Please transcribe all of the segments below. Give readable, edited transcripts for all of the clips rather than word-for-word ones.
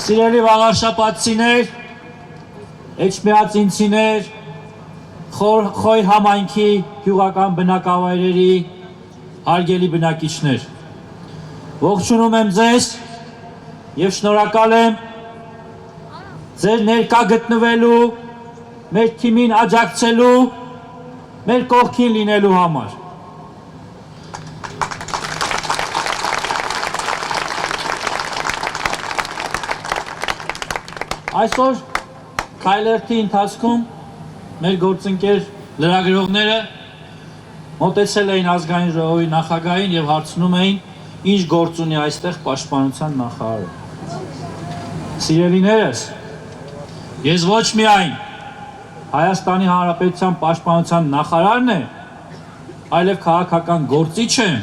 Սիրելի վաղարշապատցիներ, էջմիածինցիներ, Խոյ համայնքի հյուղական բնակավայրերի հարգելի բնակիչներ, ողջունում եմ ձեզ և շնորհակալ եմ ձեր ներկա գտնվելու, մեր թիմին աջակցելու, մեր կողքին լինելու համար։ Այսօր քայլերթի ընթացքում մեր գործընկեր լրագրողները մոտեցել էին ազգային ժողովի նախագահին և հարցնում էին, ինչ գործ ունի այստեղ պաշտպանության նախարարը։ Սիրելիներս, ես ոչ միայն Հայաստանի Հանրապետության պաշտպանության նախարարն եմ, այլև քաղաքական գործիչ եմ,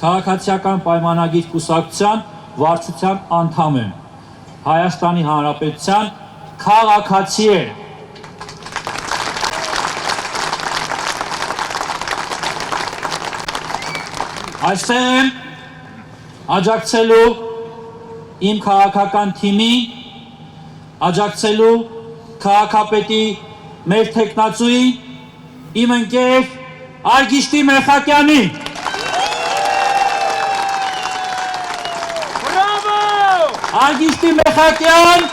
քաղաքացիական պայմանագիր կուսակցության վարչության անդամ եմ, Հայաստանի Հանրապետության քաղաքացի եմ։ Այստեղ եմ աջակցելու իմ քաղաքական թիմին, աջակցելու քաղաքապետի մեր թեկնածուին, իմ ընկեր Արգիշտի Մեխակյանին։ Արգիշտի Մեխակյան,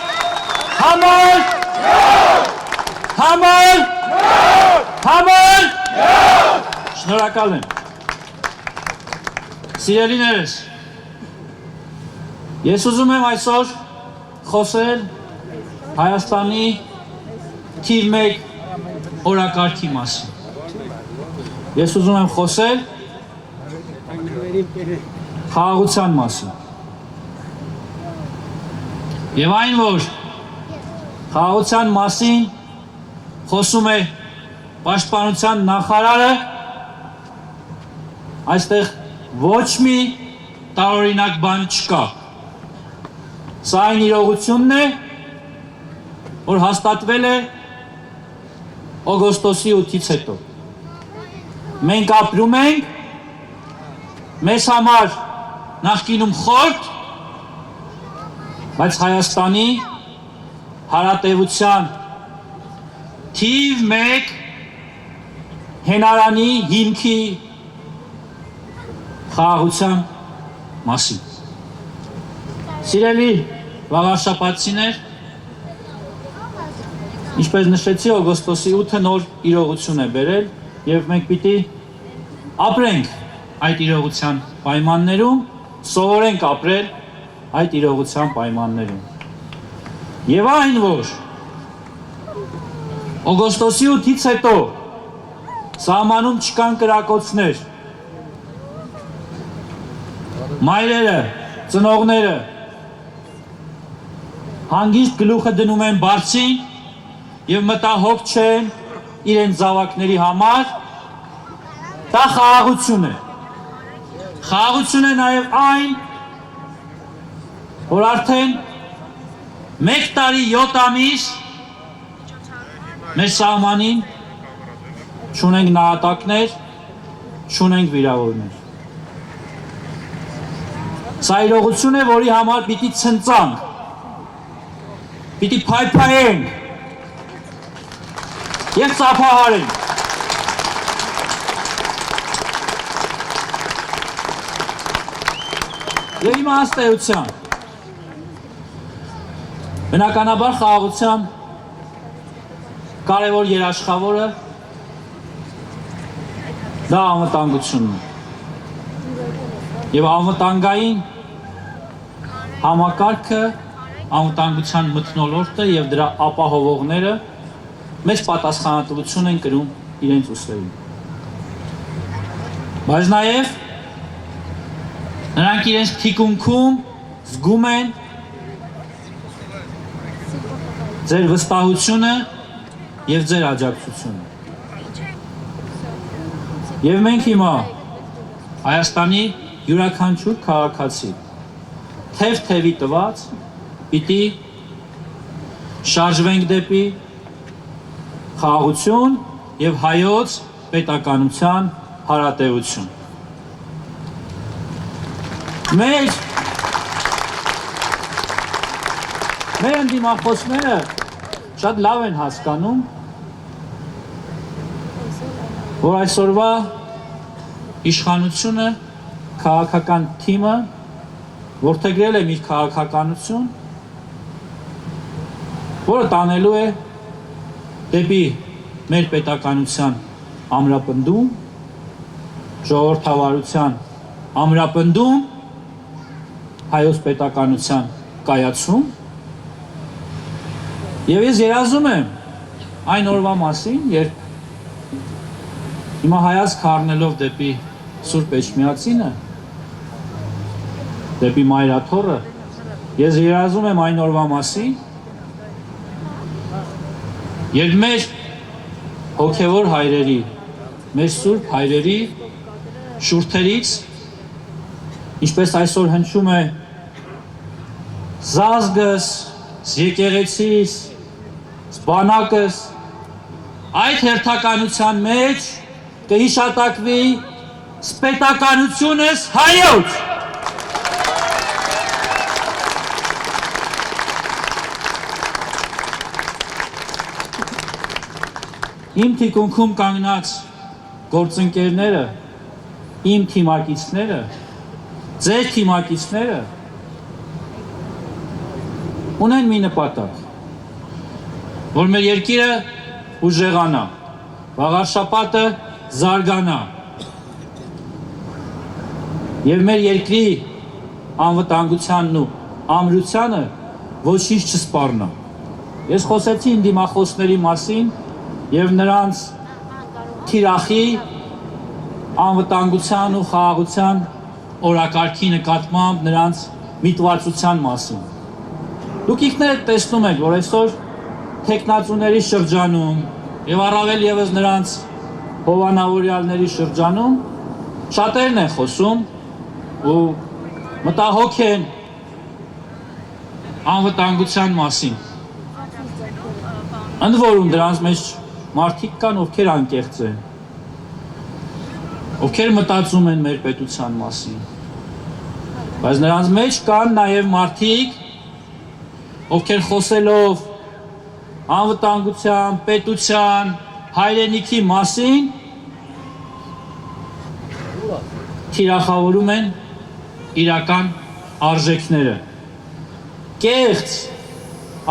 համար, համար, համար, շնորհակալ եմ։ Սիրելիներս, ես ուզում եմ այսօր խոսել Հայաստանի թիվ 1 օրակարգի մասին։ Ես ուզում եմ խոսել խաղաղության մասին։ Եվ այն, որ խաղաղության մասին խոսում է պաշտպանության նախարարը, այստեղ ոչ մի տարօրինակ բան չկա։ Սա այն իրողությունն է, որ հաստատվել է օգոստոսի 8-ից հետո։ Մենք ապրում ենք, մեզ համար նախկինում խորտ, բայց Հայաստանի հարատևության թիվ 1 հենարանի հիմքի խաղաղության մասին։ Սիրելի վաղարշապատցիներ, ինչպես նշեցի, օգոստոսի 8-ը նոր իրողություն է բերել և մենք պիտի ապրենք այդ իրողության պայմաններում, սովորենք ապրել այդ իրողության պայմաններում։ Եվ այն, որ օգոստոսի 8-ից հետո սահմանում չկան կրակոցներ, մայրերը, ծնողները հանգիստ գլուխը դնում են բարձին և մտահոգ չեն իրենց զավակների համար, դա խաղաղություն է։ Խաղաղություն է նաև այն, որ արդեն 1 տարի 7 ամիս մեր սահմանին չունենք նահատակներ, չունենք վիրավորներ։ Սա իրողություն է, որի համար պիտի ցնծանք, պիտի փայփայենք և ծափահարենք։ Եվ իմաստեյության, բնականաբար խաղաղության կարևոր երաշխավորը դա անվտանգությունն է։ Եվ անվտանգային համակարգը, անվտանգության մթնոլորտը և դրա ապահովողները մեծ պատասխանատվություն են կրում իրենց ուսերին։ Բայց նաև նրանք իրենց թիկունքում զգում են ձեր վստահությունը և ձեր աջակցությունը։ Եվ մենք հիմա Հայաստանի յուրաքանչյուր քաղաքացի թև-թևի տված պիտի շարժվենք դեպի խաղաղություն և հայոց պետականության հարատևություն։ Մեր ընդդիմախոսները շատ լավ են հասկանում, որ այսօրվա իշխանությունը, քաղաքական թիմը որդեգրել է մի քաղաքականություն, որը տանելու է դեպի մեր պետականության ամրապնդում, ժողովրդավարության ամրապնդում, հայոց պետականության կայացում, եւ ես երազում եմ այն օրվա մասին, երբ հիմա հայացք առնելով դեպի Սուրբ Էջմիածինը, դեպի Մայրաթոռը, ես երազում եմ այն օրվա մասին, երբ մեր հոգևոր հայրերի, մեր սուրբ հայրերի շուրթերից, ինչպես այսօր հնչում է զազգս, եկեղեցիս, բանակս, այդ հերթականության մեջ կհիշատակվի պետականությունս հայոց։ Իմ թիկունքում կանգնած գործընկերները, իմ թիմակիցները, ձեր թիմակիցները ունեն մի նպատակ, որ մեր երկիրը ուժեղանա, վաղարշապատը զարգանա եւ մեր երկրի անվտանգությանն ու ամրությանը ոչինչ չսպառնա։ Ես խոսեցի ընդդիմախոսների մասին եւ նրանց թիրախի անվտանգության ու խաղաղության օրակարգի նկատմամբ նրանց միտվածության մասին։ Դուք ինքներդ տեսնում եք, որ այսօր թեկնածուների շրջանում եւ առավել եւս նրանց հովանավորյալների շրջանում շատերն են խոսում ու մտահոգ են անվտանգության մասին։ Ընդ որում դրանց մեջ մարդիկ կան, ովքեր անկեղծ են, ովքեր մտածում են մեր պետության մասին, բայց նրանց մեջ կան նաեւ մարդիկ, ովքեր խոսելով անվտանգության, պետության, հայրենիքի մասին թիրախավորում են իրական արժեքները։ Կեղծ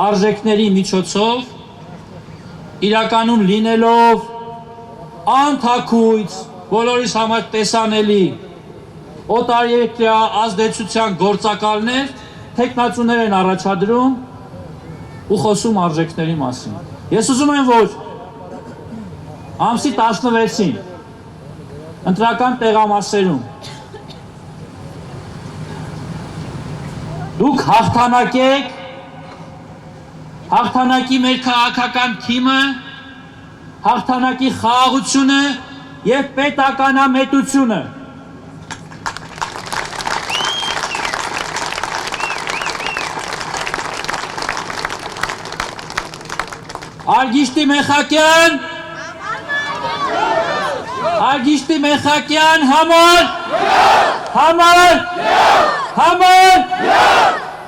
արժեքների միջոցով իրականում լինելով անթաքույց, բոլորիս համար տեսանելի օտարերկրյա ազդեցության գործակալներ թեկնածուներ են առաջադրում ու խոսում արժեքների մասին։ Ես ուզում եմ, որ ամսի 16-ին ընտրական տեղամասերում դուք հաղթանակեք, հաղթանակի մեր քաղաքական թիմը, հաղթանակի խաղաղությունը եւ պետականամետությունը։ Արգիշտի Մեխակյան, Արգիշտի Մեխակյան, համար, համար, համար,